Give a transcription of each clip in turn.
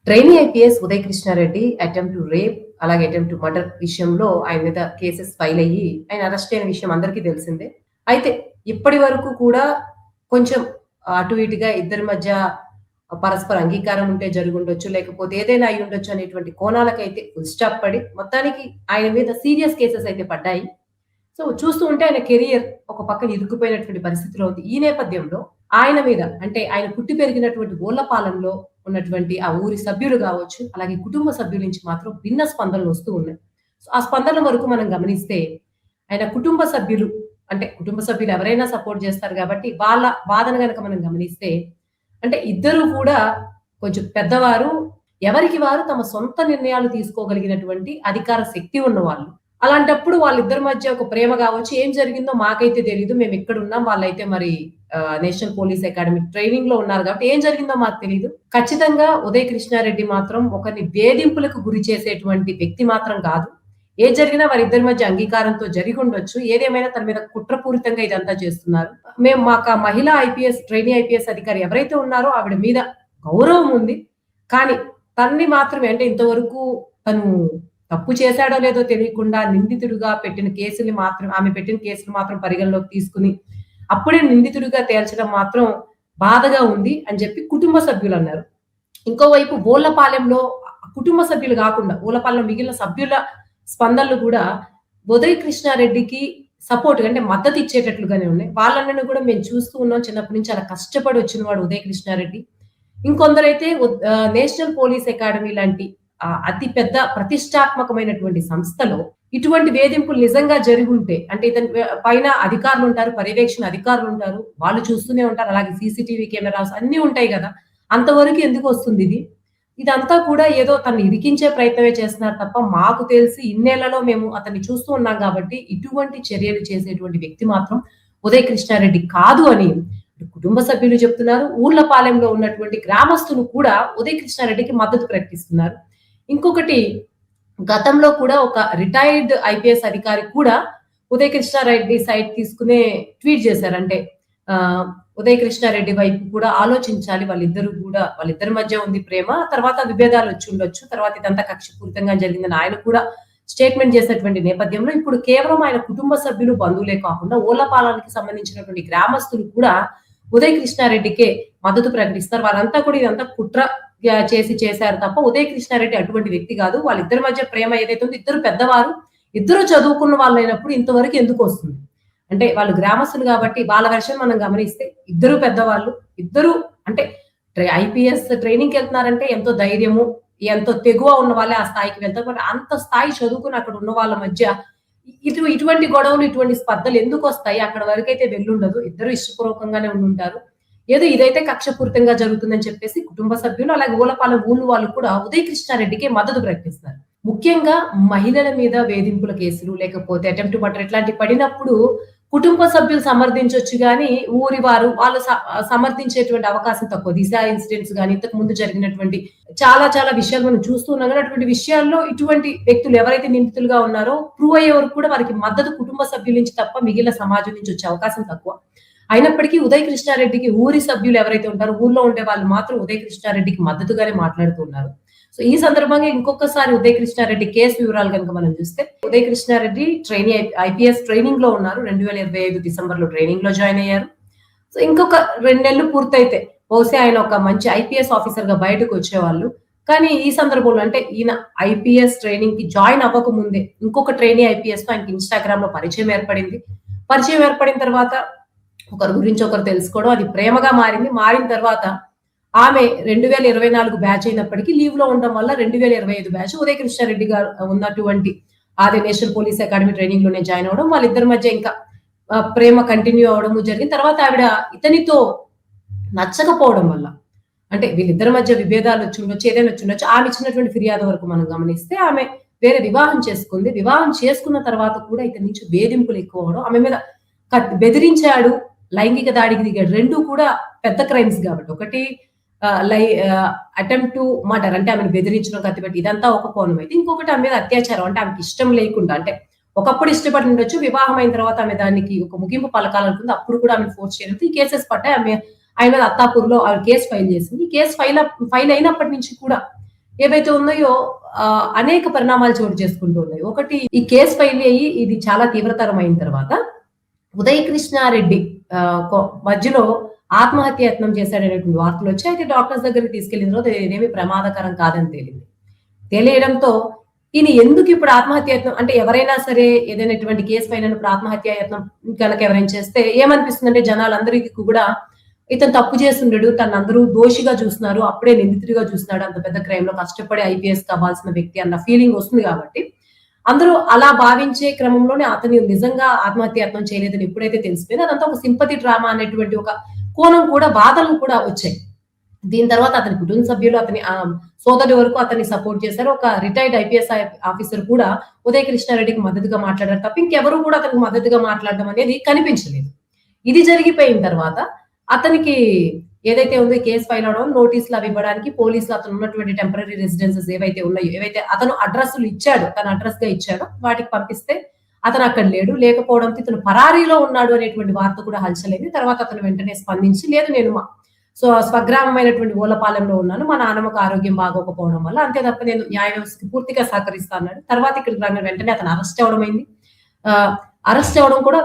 Trainee IPS Uday Krishna Reddy attempt to rape, అలాగే attempt to murder విషయంలో ఆయన మీద కేసెస్ ఫైల్ అయ్యి ఆయన అరెస్ట్ అయిన విషయం అందరికీ తెలిసిందే. అయితే ఇప్పటి వరకు కూడా కొంచెం అటు ఇటుగా ఇద్దరి మధ్య పరస్పర అంగీకారం ఉంటే జరిగుండొచ్చు. లేకపోతే ఏదైనా అయ్యుండొచ్చు అనేటువంటి కోణాలకైతే ఫుల్ స్టాప్ పడి మొత్తానికి ఆయన మీద సీరియస్ కేసెస్ అయితే పడ్డాయి. సో చూస్తూ ఉంటే ఆయన కెరియర్ ఒక పక్కన ఇరుక్కుపోయినటువంటి పరిస్థితిలో ఉంది. ఈ నేపథ్యంలో ఆయన మీద అంటే ఆయన పుట్టి పెరిగినటువంటి గోళ్ళపాలెంలో ఉన్నటువంటి ఆ ఊరి సభ్యులు గావచ్చు, అలాగే కుటుంబ సభ్యుల నుంచి మాత్రం భిన్న స్పందనలు వస్తూ ఉన్నాయి. సో ఆ స్పందనల వరకు మనం గమనిస్తే ఆయన కుటుంబ సభ్యులు అంటే కుటుంబ సభ్యులు ఎవరైనా సపోర్ట్ చేస్తారు గాబట్టి వాళ్ళ వాదన గనక మనం గమనిస్తే అంటే ఇద్దరు కూడా కొంచెం పెద్దవారు, ఎవరికి వారు తమ సొంత నిర్ణయాలు తీసుకోగలిగినటువంటి అధికార శక్తి ఉన్నవాళ్ళు. అలాంటప్పుడు వాళ్ళిద్దరి మధ్య ఒక ప్రేమ గావచ్చు, ఏం జరిగిందో మాకైతే తెలీదు. మేమిక్కడున్నాం. వాళ్ళైతే మరి నేషనల్ పోలీస్ అకాడమీ ట్రైనింగ్ లో ఉన్నారు కాబట్టి ఏం జరిగిందో మాకు తెలీదు. ఖచ్చితంగా ఉదయ్ కృష్ణారెడ్డి మాత్రం ఒకరిని వేధింపులకు గురి చేసేటువంటి వ్యక్తి మాత్రం కాదు. ఏది జరిగినా వారిద్దరి మధ్య అంగీకారంతో జరిగుండొచ్చు. ఏదేమైనా తన మీద కుట్రపూరితంగా ఇదంతా చేస్తున్నారు. మాకు ఆ మహిళా ఐపీఎస్ ట్రైనీ ఐపీఎస్ అధికారి ఎవరైతే ఉన్నారో ఆవిడ మీద గౌరవం ఉంది. కానీ తనని మాత్రమే అంటే ఇంతవరకు తను తప్పు చేశాడో లేదో తెలియకుండా నిందితుడిగా పెట్టిన కేసులు మాత్రం ఆమె పెట్టిన కేసులు మాత్రం పరిగణలోకి తీసుకుని అప్పుడే నిందితుడిగా తేల్చడం మాత్రం బాధగా ఉంది అని చెప్పి కుటుంబ సభ్యులు అన్నారు. ఇంకోవైపు ఓళ్లపాలెంలో కుటుంబ సభ్యులు కాకుండా ఓళ్లపాలెంలో మిగిలిన సభ్యుల స్పందనలు కూడా ఉదయ్ కృష్ణారెడ్డికి సపోర్ట్ అంటే మద్దతు ఇచ్చేటట్లుగానే ఉన్నాయి. వాళ్ళని కూడా మేము చూస్తూ ఉన్నాం. చిన్నప్పటి నుంచి అలా కష్టపడి వచ్చిన వాడు ఉదయ్ కృష్ణారెడ్డి. ఇంకొందరైతే నేషనల్ పోలీస్ అకాడమీ లాంటి అతి పెద్ద ప్రతిష్టాత్మకమైనటువంటి సంస్థలో ఇటువంటి వేధింపులు నిజంగా జరుగుంటే అంటే ఇతని పైన అధికారులు ఉంటారు, పర్యవేక్షణ అధికారులు ఉంటారు, వాళ్ళు చూస్తూనే ఉంటారు. అలాగే సీసీటీవీ కెమెరాస్ అన్ని ఉంటాయి కదా. అంతవరకు ఎందుకు వస్తుంది ఇది? ఇదంతా కూడా ఏదో తను ఇరికించే ప్రయత్నమే చేస్తున్నారు తప్ప మాకు తెలిసి ఇన్నేళ్లలో మేము అతన్ని చూస్తూ ఉన్నాం కాబట్టి ఇటువంటి చర్యలు చేసేటువంటి వ్యక్తి మాత్రం ఉదయ్ కృష్ణారెడ్డి కాదు అని కుటుంబ సభ్యులు చెప్తున్నారు. ఊర్లపాలెంలో ఉన్నటువంటి గ్రామస్తులు కూడా ఉదయ్ కృష్ణారెడ్డికి మద్దతు ప్రకటిస్తున్నారు. ఇంకొకటి గతంలో కూడా ఒక రిటైర్డ్ ఐపీఎస్ అధికారి కూడా ఉదయ్ కృష్ణారెడ్డి సైడ్ తీసుకునే ట్వీట్ చేశారు. అంటే ఉదయ్ కృష్ణారెడ్డి వైపు కూడా ఆలోచించాలి. వాళ్ళిద్దరి మధ్య ఉంది ప్రేమ, తర్వాత విభేదాలు వచ్చి ఉండొచ్చు, తర్వాత ఇదంతా కక్షపూరితంగా జరిగిందని ఆయన కూడా స్టేట్మెంట్ చేసినటువంటి నేపథ్యంలో ఇప్పుడు కేవలం ఆయన కుటుంబ సభ్యులు బంధువులే కాకుండా ఓళ్లపాలెంకి సంబంధించినటువంటి గ్రామస్తులు కూడా ఉదయ్ కృష్ణారెడ్డికే మద్దతు ప్రకటిస్తారు. వారంతా కూడా ఇదంతా కుట్ర చేశారు తప్ప ఉదయ్ కృష్ణారెడ్డి అటువంటి వ్యక్తి కాదు. వాళ్ళిద్దరి మధ్య ప్రేమ ఏదైతే ఉందో ఇద్దరు పెద్దవారు, ఇద్దరు చదువుకున్న వాళ్ళు అయినప్పుడు ఇంతవరకు ఎందుకు వస్తుంది? అంటే వాళ్ళు గ్రామస్తులు కాబట్టి వాళ్ళ వెర్షన్ మనం గమనిస్తే ఇద్దరు పెద్దవాళ్ళు, ఇద్దరు అంటే ఐపీఎస్ ట్రైనింగ్కి వెళ్తున్నారంటే ఎంతో ధైర్యము, ఎంతో తెగువ ఉన్న వాళ్ళే ఆ స్థాయికి వెళ్తారు. బట్ అంత స్థాయి చదువుకుని అక్కడ ఉన్న వాళ్ళ మధ్య ఇటువంటి గొడవలు, ఇటువంటి స్పర్ధలు ఎందుకు వస్తాయి? అక్కడ వరకైతే వెళ్ళుండదు. ఇద్దరు ఇష్టపూర్వకంగానే ఉండుంటారు. ఏదో ఇదైతే కక్షపూరితంగా జరుగుతుందని చెప్పేసి కుటుంబ సభ్యులు అలాగే ఓలపాలెం ఊళ్ళు వాళ్ళు కూడా ఉదయ్ కృష్ణారెడ్డికి మద్దతు ప్రకటిస్తారు. ముఖ్యంగా మహిళల మీద వేధింపుల కేసులు లేకపోతే అటెంప్ట్ మర్డర్ ఇట్లాంటివి పడినప్పుడు కుటుంబ సభ్యులు సమర్థించొచ్చు గాని ఊరి వాళ్ళు సమర్థించేటువంటి అవకాశం తక్కువ. దిశ ఇన్సిడెంట్స్ గానీ ఇంతకు ముందు జరిగినటువంటి చాలా చాలా విషయాలు మనం చూస్తున్నాం కానీ అటువంటి విషయాల్లో ఇటువంటి వ్యక్తులు ఎవరైతే నిందితులుగా ఉన్నారో ప్రూవ్ అయ్యే వరకు కూడా వారికి మద్దతు కుటుంబ సభ్యుల నుంచి తప్ప మిగిలిన సమాజం నుంచి వచ్చే అవకాశం తక్కువ. అయినప్పటికీ ఉదయ్ కృష్ణారెడ్డికి ఊరి సభ్యులు ఎవరైతే ఉంటారో ఊర్లో ఉండే వాళ్ళు మాత్రం ఉదయ్ కృష్ణారెడ్డికి మద్దతుగానే మాట్లాడుతున్నారు. సో ఈ సందర్భంగా ఇంకొకసారి ఉదయ్ కృష్ణారెడ్డి కేసు వివరాలు కనుక మనం చూస్తే ఉదయ్ కృష్ణారెడ్డి ఐపీఎస్ ట్రైనింగ్ లో ఉన్నారు. 2025 డిసెంబర్ లో ట్రైనింగ్ లో జాయిన్ అయ్యారు. సో ఇంకొక 2 నెలలు పూర్తయితే బహుశా ఆయన ఒక మంచి ఐపీఎస్ ఆఫీసర్ గా బయటకు వచ్చేవాళ్ళు. కానీ ఈ సందర్భంలో అంటే ఈయన ఐపీఎస్ ట్రైనింగ్ కి జాయిన్ అవ్వక ముందే ఇంకొక ట్రైనీ ఐపీఎస్ తో ఆయనకి ఇన్స్టాగ్రామ్ లో పరిచయం ఏర్పడిన తర్వాత ఒకరి గురించి ఒకరు తెలుసుకోవడం, అది ప్రేమగా మారిన తర్వాత ఆమె 2024 బ్యాచ్ అయినప్పటికీ లీవ్ లో ఉండడం వల్ల 2025 బ్యాచ్ ఉదయ్ కృష్ణారెడ్డి గారు ఉన్నటువంటి అదే నేషనల్ పోలీస్ అకాడమీ ట్రైనింగ్ లోనే జాయిన్ అవడం, వాళ్ళిద్దరి మధ్య ఇంకా ప్రేమ కంటిన్యూ అవడము జరిగిన తర్వాత ఆవిడ ఇతనితో నచ్చకపోవడం వల్ల అంటే వీళ్ళిద్దరి మధ్య విభేదాలు వచ్చి ఉండొచ్చు, ఏదైనా వచ్చి ఉండొచ్చు. ఆమె ఇచ్చినటువంటి ఫిర్యాదు వరకు మనం గమనిస్తే ఆమె వేరే వివాహం చేసుకుంది. వివాహం చేసుకున్న తర్వాత కూడా ఇతని నుంచి వేధింపులు ఎక్కువ అవడం, ఆమె మీద బెదిరించాడు, లైంగిక దాడికి దిగాడు. రెండు కూడా పెద్ద క్రైమ్స్ కాబట్టి ఒకటి అటెంప్ట్ టు మర్డర్ అంటే ఆమెను బెదిరించడం, కత్తిపెట్టి ఇదంతా ఒక కోణం అయితే, ఇంకొకటి ఆమె మీద అత్యాచారం అంటే ఆమెకి ఇష్టం లేకుండా అంటే ఒకప్పుడు ఇష్టపడి ఉండొచ్చు, వివాహం అయిన తర్వాత ఆమె దానికి ఒక ముగింపు పలకాలనుకుంది, అప్పుడు కూడా ఆమె ఫోర్స్ చేయడంతో ఈ కేసెస్ పడ్డాయి. ఆమె ఆయన మీద అత్తాపూర్లో ఆవిడ కేసు ఫైల్ చేసింది. ఈ కేసు ఫైల్ అయినప్పటి నుంచి కూడా ఏవైతే ఉన్నాయో అనేక పరిణామాలు చోటు చేసుకుంటూ ఉన్నాయి. ఒకటి ఈ కేసు ఫైల్ అయ్యి ఇది చాలా తీవ్రతరం అయిన తర్వాత ఉదయ్ కృష్ణారెడ్డి మధ్యలో ఆత్మహత్య యత్నం చేశాడనేటువంటి వార్తలొచ్చాయి. అయితే డాక్టర్స్ దగ్గరికి తీసుకెళ్ళిన తర్వాత ఇదేమీ ప్రమాదకరం కాదని తేలింది. తెలియడంతో ఈయన ఎందుకు ఇప్పుడు ఆత్మహత్య యత్నం అంటే ఎవరైనా సరే ఏదైనా ఇటువంటి కేసు ఫైనప్పుడు ఆత్మహత్య యత్నం గనక ఎవరైనా చేస్తే ఏమనిపిస్తుందంటే జనాలందరికీ కూడా ఇతను తప్పు చేస్తుండడు. తనందరూ దోషిగా చూస్తున్నారు. అప్పుడే నిందితుడిగా చూస్తున్నాడు. అంత పెద్ద క్రైమ్ లో కష్టపడి ఐపీఎస్ కావాల్సిన వ్యక్తి అన్న ఫీలింగ్ వస్తుంది కాబట్టి అందరూ అలా భావించే క్రమంలోనే అతను నిజంగా ఆత్మహత్య యత్నం చేయలేదని ఎప్పుడైతే తెలిసిపోయిందో అదంతా ఒక సింపతి డ్రామా అనేటువంటి ఒక కోణం కూడా బాధలు కూడా వచ్చాయి. దీని తర్వాత అతని కుటుంబ సభ్యులు అతని సోదరుడి వరకు అతన్ని సపోర్ట్ చేశారు. ఒక రిటైర్డ్ ఐపీఎస్ ఆఫీసర్ కూడా ఉదయ్ కృష్ణారెడ్డికి మద్దతుగా మాట్లాడారు తప్ప ఇంకెవరు కూడా అతనికి మద్దతుగా మాట్లాడడం అనేది కనిపించలేదు. ఇది జరిగిపోయిన తర్వాత అతనికి ఏదైతే ఉందో కేసు ఫైల్ అవడం నోటీసులు అవి ఇవ్వడానికి పోలీసులు అతను ఉన్నటువంటి టెంపరరీ రెసిడెన్సెస్ ఏవైతే ఉన్నాయో ఏవైతే అతను అడ్రస్లు ఇచ్చాడు తన అడ్రస్ గా ఇచ్చాడో వాటికి పంపిస్తే అతను అక్కడ లేడు. లేకపోవడంతో ఇతను పరారీలో ఉన్నాడు అనేటువంటి వార్త కూడా హల్చలేదు. తర్వాత అతను వెంటనే స్పందించి లేదు నేను స్వగ్రామమైనటువంటి ఓలపాలెంలో ఉన్నాను. మా నాన్నమ్మకు ఆరోగ్యం బాగోకపోవడం వల్ల అంతే తప్ప నేను న్యాయ వ్యవస్థకి పూర్తిగా సహకరిస్తా అన్నాడు. తర్వాత ఇక్కడికి రాగానే వెంటనే అతను అరెస్ట్ అవడం అయింది. అరెస్ట్ అవడం కూడా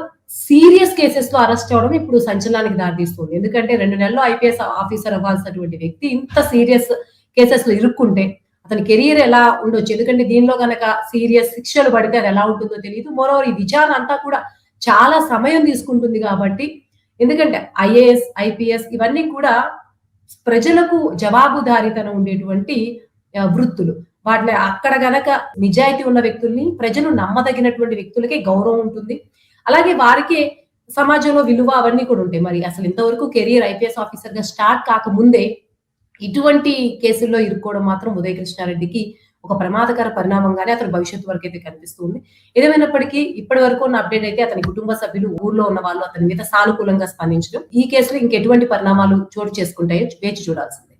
సీరియస్ కేసెస్ లో అరెస్ట్ అవడం ఇప్పుడు సంచలనానికి దారితీస్తుంది. ఎందుకంటే 2 నెలల్లో ఐపీఎస్ ఆఫీసర్ అవ్వాల్సినటువంటి వ్యక్తి ఇంత సీరియస్ కేసెస్ లో ఇరుక్కుంటే అతని కెరీర్ ఎలా ఉండొచ్చు. ఎందుకంటే దీనిలో గనక సీరియస్ శిక్షలు పడితే అది ఎలా ఉంటుందో తెలియదు. మరోవర్ ఈ విచారణ అంతా కూడా చాలా సమయం తీసుకుంటుంది కాబట్టి ఎందుకంటే ఐఏఎస్ ఐపీఎస్ ఇవన్నీ కూడా ప్రజలకు జవాబుదారీతనం ఉండేటువంటి వృత్తులు. వాటిని అక్కడ గనక నిజాయితీ ఉన్న వ్యక్తుల్ని ప్రజలు నమ్మదగినటువంటి వ్యక్తులకే గౌరవం ఉంటుంది. అలాగే వారికి సమాజంలో విలువ అవన్నీ కూడా ఉంటాయి. మరి అసలు ఇంతవరకు కెరీర్ ఐపీఎస్ ఆఫీసర్ గా స్టార్ట్ కాకముందే ఇటువంటి కేసుల్లో ఇరుక్కోవడం మాత్రం ఉదయ్ కృష్ణారెడ్డికి ఒక ప్రమాదకర పరిణామంగానే అతని భవిష్యత్తు వరకు అయితే కనిపిస్తుంది. ఏదేమైనప్పటికీ ఇప్పటి వరకు ఉన్న అప్డేట్ అయితే అతని కుటుంబ సభ్యులు ఊర్లో ఉన్న వాళ్ళు అతని మీద సానుకూలంగా స్పందించడం. ఈ కేసులో ఇంకెటువంటి పరిణామాలు చోటు చేసుకుంటాయో వేచి చూడాల్సింది.